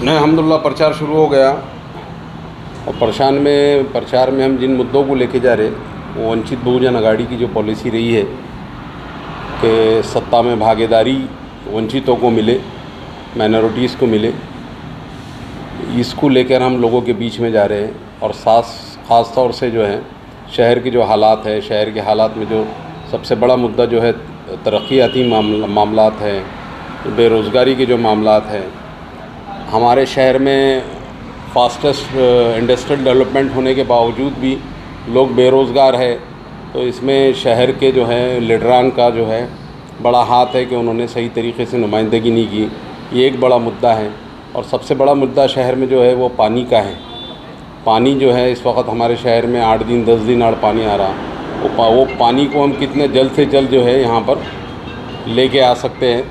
नहीं, अल्हम्दुलिल्लाह प्रचार शुरू हो गया और प्रचार में हम जिन मुद्दों को लेके जा रहे वो वंचित बहुजन अघाड़ी की जो पॉलिसी रही है कि सत्ता में भागीदारी वंचितों को मिले, माइनॉरिटीज़ को मिले, इसको लेकर हम लोगों के बीच में जा रहे हैं। और ख़ास तौर से जो है शहर के जो हालात है, शहर के हालात में जो सबसे बड़ा मुद्दा जो है तरक्याती मामलात है, बेरोज़गारी के जो मामलात है। हमारे शहर में फास्टेस्ट इंडस्ट्रियल डेवलपमेंट होने के बावजूद भी लोग बेरोज़गार है, तो इसमें शहर के जो है लीडरान का जो है बड़ा हाथ है कि उन्होंने सही तरीके से नुमाइंदगी नहीं की। ये एक बड़ा मुद्दा है। और सबसे बड़ा मुद्दा शहर में जो है वो पानी का है। पानी जो है इस वक्त हमारे शहर में 8 दिन 10 दिन आड़ पानी आ रहा। वो पानी को हम कितने जल्द से जल्द जो है यहाँ पर लेके आ सकते हैं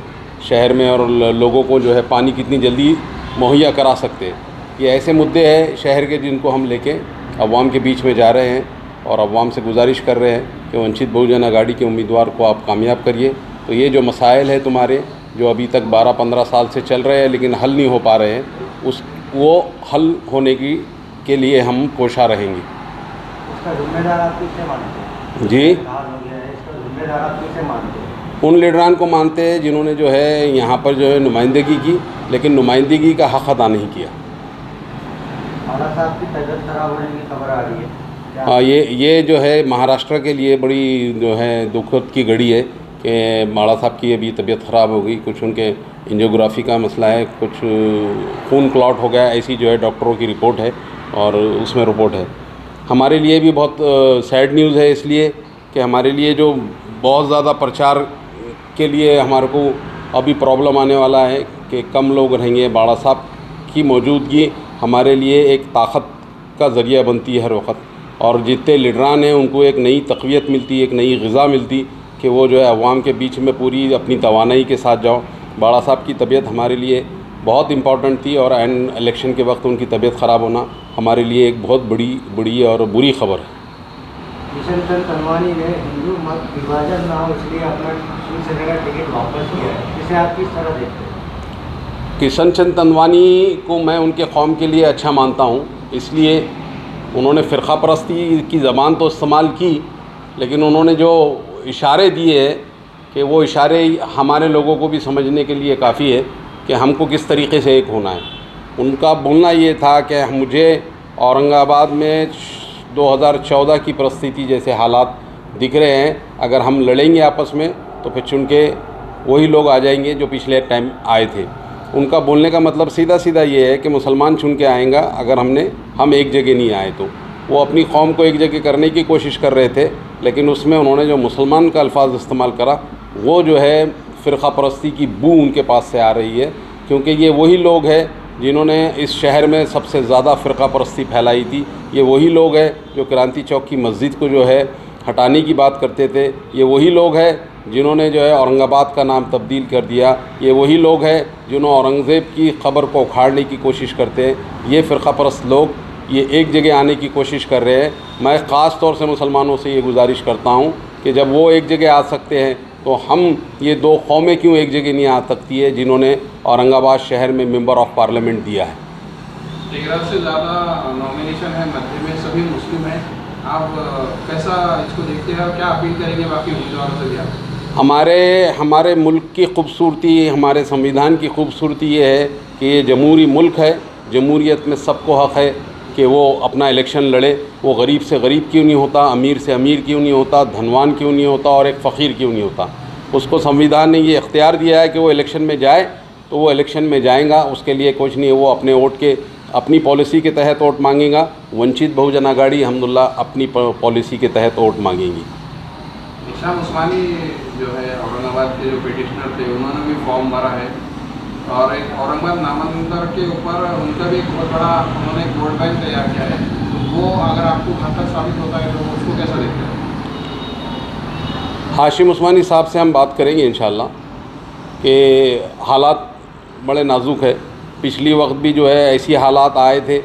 शहर में, और लोगों को जो है पानी कितनी जल्दी मुहैया करा सकते हैं। ये ऐसे मुद्दे हैं शहर के जिनको हम लेके अवाम के बीच में जा रहे हैं और अवाम से गुजारिश कर रहे हैं कि वंचित बहुजन अघाड़ी के उम्मीदवार को आप कामयाब करिए। तो ये जो मसाइल है तुम्हारे जो अभी तक 12-15 साल से चल रहे हैं लेकिन हल नहीं हो पा रहे हैं, वो हल होने के लिए हम कोशा रहेंगे। इसका जिम्मेदार आप किसे मानते हैं? जी, इसका जिम्मेदार आप किसे मानते हैं? उन लीडरान को मानते हैं जिन्होंने जो है यहाँ पर जो है नुमाइंदगी की, लेकिन नुमाइंदगी का हक़ अदा नहीं किया। माला साहब की तबीयत खराब होने की खबर आ रही है। हाँ, ये जो है महाराष्ट्र के लिए बड़ी जो है दुखद की घड़ी है कि माला साहब की अभी तबीयत ख़राब हो गई। कुछ उनके एंजियोग्राफी का मसला है, कुछ खून क्लॉट हो गया, ऐसी जो है डॉक्टरों की रिपोर्ट है और उसमें रिपोर्ट है। हमारे लिए भी बहुत सैड न्यूज़ है, इसलिए कि हमारे लिए जो बहुत ज़्यादा प्रचार के लिए हमारे को अभी प्रॉब्लम आने वाला है कि कम लोग रहेंगे। बाड़ा साहब की मौजूदगी हमारे लिए एक ताकत का ज़रिया बनती है हर वक्त, और जितने लीडरान हैं उनको एक नई तक़वियत मिलती, एक नई ग़िज़ा मिलती कि वो जो है अवाम के बीच में पूरी अपनी तवानाई के साथ जाओ। बाड़ा साहब की तबीयत हमारे लिए बहुत इम्पॉर्टेंट थी और एंड इलेक्शन के वक्त उनकी तबीयत ख़राब होना हमारे लिए एक बहुत बड़ी और बुरी खबर है। किशन चंद तनवानी ने हिंदू मत विभाजन ना हो इसलिए अपना शिवसेना का टिकट वापस किया है, इसे आप किस तरह देखते हैं? किशन चंद तनवानी को मैं उनके कौम के लिए अच्छा मानता हूँ, इसलिए उन्होंने फ़िरक़ा परस्ती की ज़बान तो इस्तेमाल की, लेकिन उन्होंने जो इशारे दिए कि वो इशारे हमारे लोगों को भी समझने के लिए काफ़ी है कि हमको किस तरीके से एक होना है। उनका बोलना ये था कि मुझे औरंगाबाद में 2014 की परिस्थिति जैसे हालात दिख रहे हैं, अगर हम लड़ेंगे आपस में तो फिर चुन के वही लोग आ जाएंगे जो पिछले टाइम आए थे। उनका बोलने का मतलब सीधा ये है कि मुसलमान चुन के आएगा अगर हम एक जगह नहीं आए तो। वो अपनी कौम को एक जगह करने की कोशिश कर रहे थे, लेकिन उसमें उन्होंने जो मुसलमान का अल्फाज इस्तेमाल करा वो जो है फ़िरक़ा परस्ती की बू उनके पास से आ रही है, क्योंकि ये वही लोग हैं जिन्होंने इस शहर में सबसे ज़्यादा फ़िरक़ा परस्ती फैलाई थी। ये वही लोग हैं जो क्रांति चौक की मस्जिद को जो है हटाने की बात करते थे। ये वही लोग हैं जिन्होंने जो है औरंगाबाद का नाम तब्दील कर दिया। ये वही लोग हैं जिन्होंने औरंगज़ेब की ख़बर को उखाड़ने की कोशिश करते हैं। ये फ़िरक़ा परस्त लोग ये एक जगह आने की कोशिश कर रहे हैं। मैं ख़ास तौर से मुसलमानों से ये गुजारिश करता हूँ कि जब वो एक जगह आ सकते हैं तो हम ये दो कौमें क्यों एक जगह नहीं आ सकती है जिन्होंने औरंगाबाद शहर में मेंबर ऑफ़ पार्लियामेंट दिया है। 13 से ज़्यादा नॉमिनेशन है, मध्य में सभी मुस्लिम हैं। आप कैसा इसको देखते हैं और क्या अपील करेंगे बाकी उम्मीदवारों से भी आप? हमारे मुल्क की खूबसूरती, हमारे संविधान की खूबसूरती ये है कि ये जमहूरी मुल्क है। जमहूरियत में सबको हक़ है कि वो अपना इलेक्शन लड़े। वो गरीब से गरीब क्यों नहीं होता, अमीर से अमीर क्यों नहीं होता, धनवान क्यों नहीं होता और एक फ़कीर क्यों नहीं होता। उसको संविधान ने ये इख्तियार दिया है कि वो इलेक्शन में जाए तो वो इलेक्शन में जाएगा। उसके लिए कुछ नहीं है, वो अपने वोट के अपनी पॉलिसी के तहत वोट मांगेगा। वंचित बहुजन अघाड़ी अल्हम्दुलिल्लाह अपनी पॉलिसी के तहत वोट मांगेंगी। हिशाम उस्मानी जो है औरंगाबाद के जो पिटिशनर थे उन्होंने भी फॉर्म भरा है और एक औरंगाबाद नामांतर के ऊपर उनका भी एक बहुत बड़ा उन्होंने एक वोट बैंक तैयार किया है। तो वो अगर आपको घातक साबित होता है तो उसको कैसा देखते हैं? हाशिम उस्मानी साहब से हम बात करेंगे इंशाअल्लाह कि हालात बड़े नाजुक है। पिछली वक्त भी जो है ऐसी हालात आए थे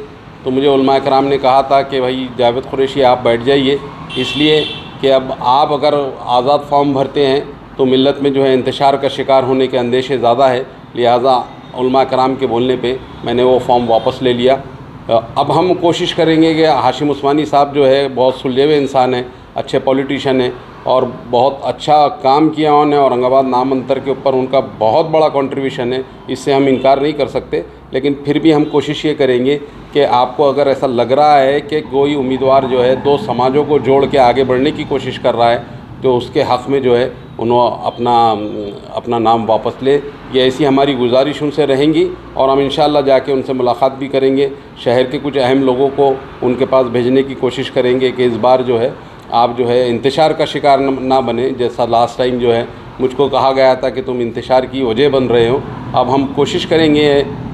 तो मुझे उलमा कराम ने कहा था कि भाई जावेद कुरैशी आप बैठ जाइए, इसलिए कि अब आप अगर आज़ाद फॉर्म भरते हैं तो मिल्लत में जो है इंतशार का शिकार होने के अंदेशे ज़्यादा है, लिहाजा उलमा कराम के बोलने पे मैंने वो फॉर्म वापस ले लिया। अब हम कोशिश करेंगे कि हाशिम उस्मानी साहब जो है बहुत सुलझे हुए इंसान हैं, अच्छे पॉलिटिशियन हैं और बहुत अच्छा काम किया उन्होंने। औरंगाबाद नाम अंतर के ऊपर उनका बहुत बड़ा कंट्रीब्यूशन है, इससे हम इनकार नहीं कर सकते। लेकिन फिर भी हम कोशिश ये करेंगे कि आपको अगर ऐसा लग रहा है कि कोई उम्मीदवार जो है दो समाजों को जोड़ के आगे बढ़ने की कोशिश कर रहा है तो उसके हक़ में जो है उन्होंने अपना नाम वापस ले। ये ऐसी हमारी गुजारिश उनसे रहेंगी और हम इंशाअल्लाह जाके उनसे मुलाकात भी करेंगे। शहर के कुछ अहम लोगों को उनके पास भेजने की कोशिश करेंगे कि इस बार जो है आप जो है इंतशार का शिकार ना बने, जैसा लास्ट टाइम जो है मुझको कहा गया था कि तुम इंतशार की वजह बन रहे हो। अब हम कोशिश करेंगे,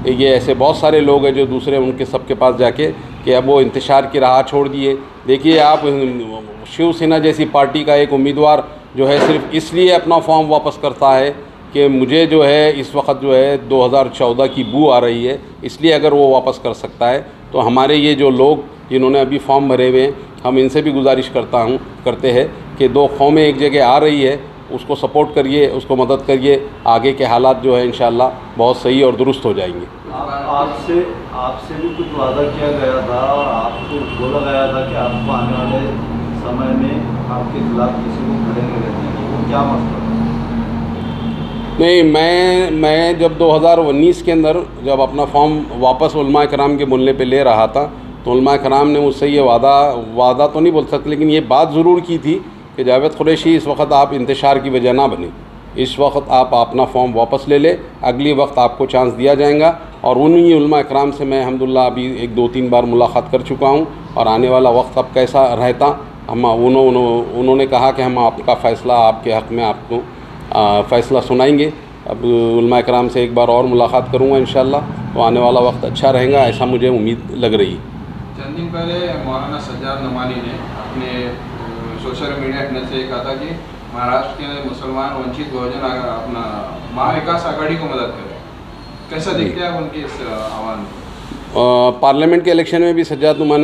ये ऐसे बहुत सारे लोग हैं जो दूसरे उनके सबके पास जाके कि अब वो इंतशार की राह छोड़ दिए। देखिए आप शिवसेना जैसी पार्टी का एक उम्मीदवार जो है सिर्फ इसलिए अपना फॉर्म वापस करता है कि मुझे जो है इस वक्त जो है 2014 की बू आ रही है, इसलिए अगर वो वापस कर सकता है तो हमारे ये जो लोग जिन्होंने अभी फॉर्म भरे हुए हैं, हम इनसे भी गुजारिश करते हैं कि दो कौमें एक जगह आ रही है, उसको सपोर्ट करिए, उसको मदद करिए। आगे के हालात जो है इंशाअल्लाह बहुत सही और दुरुस्त हो जाएंगे। आपसे भी कुछ वादा किया गया था और आपको बोला गया था कि आपको आने वाले समय में आपके खिलाफ किसी को खड़े नहीं रहने, वो क्या मसला? नहीं, मैं जब 2019 के अंदर जब अपना फॉर्म वापस उलमा कराम के बोलने पे ले रहा था तो उलमा कराम ने मुझसे ये वादा तो नहीं बोल सकते, लेकिन ये बात ज़रूर की थी कि जावेद कुरैशी इस वक्त आप इंतशार की वजह ना बने, इस वक्त आप अपना फॉर्म वापस ले ले, अगली वक्त आपको चांस दिया जाएगा। और उन्हीं उलमा कराम से मैं अल्हम्दुलिल्लाह अभी 1-2-3 बार मुलाकात कर चुका हूँ और आने वाला वक्त अब कैसा रहता हम उन्होंने कहा कि हम आपका फ़ैसला आपके हक़ में आपको फ़ैसला सुनाएंगे। अब उलमा कराम से एक बार और मुलाकात करूँगा इंशाअल्लाह, तो आने वाला वक्त अच्छा रहेगा, ऐसा मुझे उम्मीद लग रही है। चंद दिन पहले मौलाना सज्जाद नमानी ने अपने सोशल मीडिया हैंडल से कहा था कि महाराष्ट्र के मुसलमान वंचित बहुजन अपना महाविकास आघाड़ी को मदद करें। कैसा देखते हैं आप उनके इस आह्वान? पार्लियामेंट के इलेक्शन में भी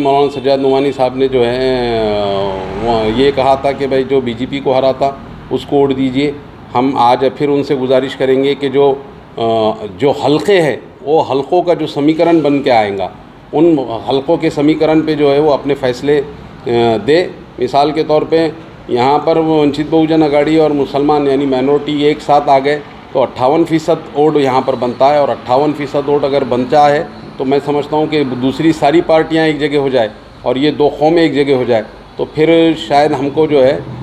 मौलाना सज्जाद नमानी साहब ने जो है ये कहा था कि भाई जो बीजेपी को हरा था उसको वोट दीजिए। हम आज फिर उनसे गुजारिश करेंगे कि जो हलक़े हैं वो हलक़ों का जो समीकरण बन के आएगा, उन हलक़ों के समीकरण पे जो है वो अपने फ़ैसले दे। मिसाल के तौर पे यहाँ पर वंचित बहुजन आघाड़ी और मुसलमान यानी माइनॉरिटी एक साथ आ गए तो 58% वोट यहाँ पर बनता है और 58% वोट अगर बनता है तो मैं समझता हूँ कि दूसरी सारी पार्टियाँ एक जगह हो जाए और ये दो कौमें एक जगह हो जाए तो फिर शायद हमको जो है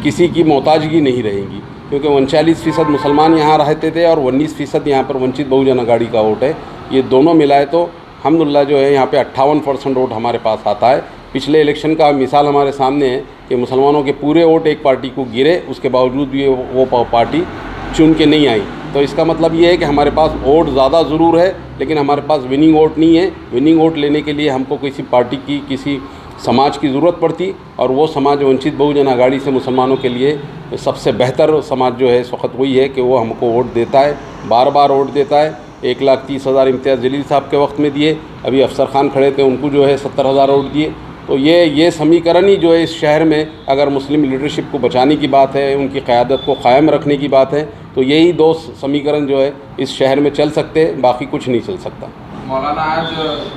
किसी की मोहताजगी नहीं रहेगी, क्योंकि 39% मुसलमान यहाँ रहते थे और 19% यहाँ पर वंचित बहुजन आघाड़ी का वोट है। ये दोनों मिलाए तो अल्हम्दुलिल्लाह जो है यहाँ पे 58% वोट हमारे पास आता है। पिछले इलेक्शन का मिसाल हमारे सामने है कि मुसलमानों के पूरे वोट एक पार्टी को गिरे, उसके बावजूद भी वो पार्टी चुन के नहीं आई। तो इसका मतलब ये है कि हमारे पास वोट ज़्यादा ज़रूर है लेकिन हमारे पास विनिंग वोट नहीं है। विनिंग वोट लेने के लिए हमको किसी पार्टी की किसी समाज की ज़रूरत पड़ती और वो समाज वंचित बहुजन आघाड़ी से मुसलमानों के लिए सबसे बेहतर समाज जो है इस वक्त वही है कि वो हमको वोट देता है, बार बार वोट देता है। 1,30,000 इम्तियाज़ जलील साहब के वक्त में दिए, अभी अफसर खान खड़े थे उनको जो है 70,000 वोट दिए। तो ये समीकरण ही जो है इस शहर में अगर मुस्लिम लीडरशिप को बचाने की बात है, उनकी क़यादत को क़ायम रखने की बात है, तो यही दो समीकरण जो है इस शहर में चल सकते हैं, बाकी कुछ नहीं चल सकता। मौलाना आज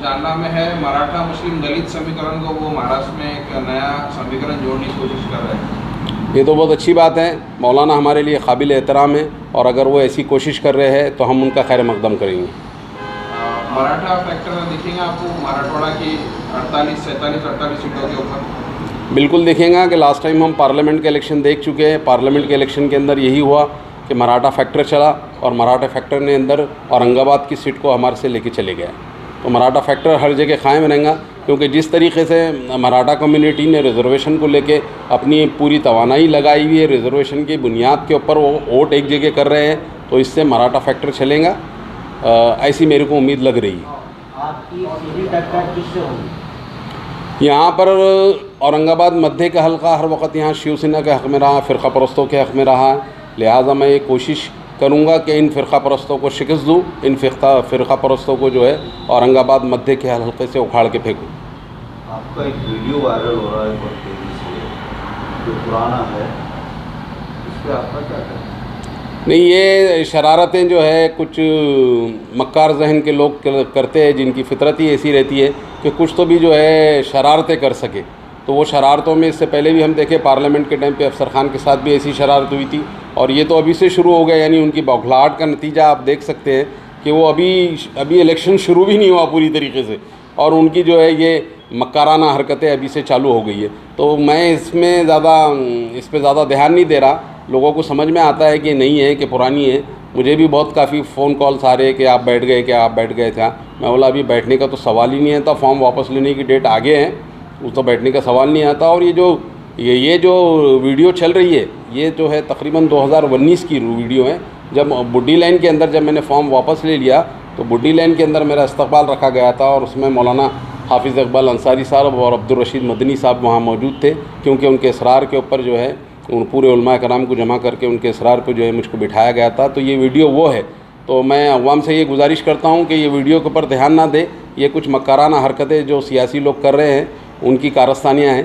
जानना में है मराठा मुस्लिम दलित समीकरण को वो महाराष्ट्र में एक नया समीकरण जोड़ने की कोशिश कर रहे हैं। ये तो बहुत अच्छी बात है। मौलाना हमारे लिए काबिल एहतराम है और अगर वो ऐसी कोशिश कर रहे हैं तो हम उनका खैर मकदम करेंगे। मराठा फैक्टर में दिखेगा आपको मराठवाड़ा की 48 सीटों के ऊपर? बिल्कुल दिखेगा कि लास्ट टाइम हम पार्लियामेंट के इलेक्शन देख चुके हैं। पार्लियामेंट के इलेक्शन के अंदर यही हुआ कि मराठा फैक्टर चला और मराठा फैक्टर ने अंदर औरंगाबाद की सीट को हमारे से लेके चले गया। तो मराठा फैक्टर हर जगह कायम रहेगा, क्योंकि जिस तरीके से मराठा कम्युनिटी ने रिजर्वेशन को लेके अपनी पूरी तवानाई लगाई हुई है, रिजर्वेशन की बुनियाद के ऊपर वो वोट एक जगह कर रहे हैं, तो इससे मराठा फैक्टर चलेगा, ऐसी मेरे को उम्मीद लग रही है। आपकी सीधी टक्कर किससे होगी? यहाँ पर औरंगाबाद मध्य का हल्का हर वक्त यहाँ शिवसेना के हक़ में रहा, फ़िरक़ा परस्तों के हक़ में रहा, लिहाजा मैं ये कोशिश करूँगा कि इन फ़िरक़ा परस्तों को शिकस्त दूँ, इन फ़िरक़ा परस्तों को जो है औरंगाबाद मध्य के हल्के से उखाड़ के फेंकूँ। आपका एक वीडियो वायरल हो रहा है बहुत तेज़ी से, जो पुराना है, इस पर आपका क्या कहना है? नहीं, ये शरारतें जो है कुछ मक्कार जहन के लोग करते हैं, जिनकी फितरत ही ऐसी रहती है कि कुछ तो भी जो है शरारतें कर सके। तो वो शरारतों में इससे पहले भी हम देखे, पार्लियामेंट के टाइम पे अफसर खान के साथ भी ऐसी शरारत हुई थी, और ये तो अभी से शुरू हो गया। यानी उनकी बौखलाहट का नतीजा आप देख सकते हैं कि वो अभी इलेक्शन शुरू भी नहीं हुआ पूरी तरीके से, और उनकी जो है ये मक्काराना हरकतें अभी से चालू हो गई है। तो मैं इस पे ज़्यादा ध्यान नहीं दे रहा। लोगों को समझ में आता है कि नहीं है, कि पुरानी है। मुझे भी बहुत काफ़ी फ़ोन कॉल्स आ रहे हैं कि आप बैठ गए क्या, आप बैठ गए था। मैं बोला अभी बैठने का तो सवाल ही नहीं आता, फॉर्म वापस लेने की डेट आगे है, उस तो बैठने का सवाल नहीं आता। और ये जो वीडियो चल रही है, ये जो है तकरीबन 2019 की वीडियो है। जब बुड्डी लाइन के अंदर जब मैंने फॉर्म वापस ले लिया, तो बुड्डी लाइन के अंदर मेरा इस्तकबाल रखा गया था, और उसमें मौलाना हाफिज़ इकबाल अंसारी साहब और अब्दुल रशीद मदनी साहब वहाँ मौजूद थे, क्योंकि उनके इसरार के ऊपर जो है उन पूरे उलमा कराम को जमा करके उनके इसरार पर जो है मुझको बिठाया गया था। तो ये वीडियो वो है। तो मैं अवाम से ये गुजारिश करता हूँ कि ये वीडियो के ऊपर ध्यान ना दे। ये कुछ मक्काराना हरकतें जो सियासी लोग कर रहे हैं, उनकी कारस्तानियाँ हैं,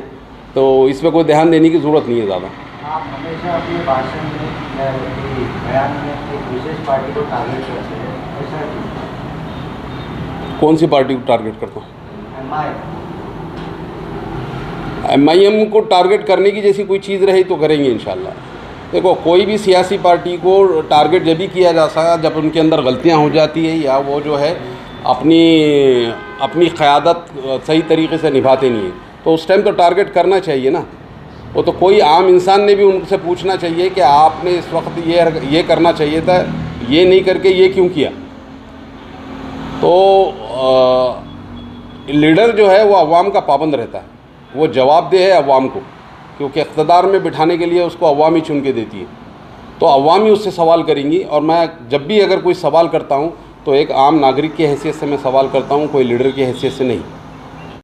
तो इस पर कोई ध्यान देने की ज़रूरत नहीं है ज़्यादा। आप हमेशा अपने भाषण में या अपने बयान में एक विशेष पार्टी को टारगेट करते हैं, ऐसा क्यों? कौन सी पार्टी को टारगेट करता हूँ? MIM को टारगेट करने की जैसी कोई चीज़ रही तो करेंगे इंशाल्लाह। देखो, कोई भी सियासी पार्टी को टारगेट जब भी किया जा सकता जब उनके अंदर गलतियां हो जाती है, या वो जो है अपनी क़यादत सही तरीके से निभाते नहीं है, तो उस टाइम तो टारगेट करना चाहिए ना। वो तो कोई आम इंसान ने भी उनसे पूछना चाहिए कि आपने इस वक्त ये करना चाहिए था, ये नहीं करके ये क्यों किया। तो लीडर जो है वो अवाम का पाबंद रहता है, वो जवाबदेह है अवाम को, क्योंकि इक़्तिदार में बिठाने के लिए उसको अवाम ही चुन के देती है। तो अवाम ही उससे सवाल करेंगी। और मैं जब भी अगर कोई सवाल करता हूँ तो एक आम नागरिक की हैसियत से मैं सवाल करता हूँ, कोई लीडर की हैसियत से नहीं।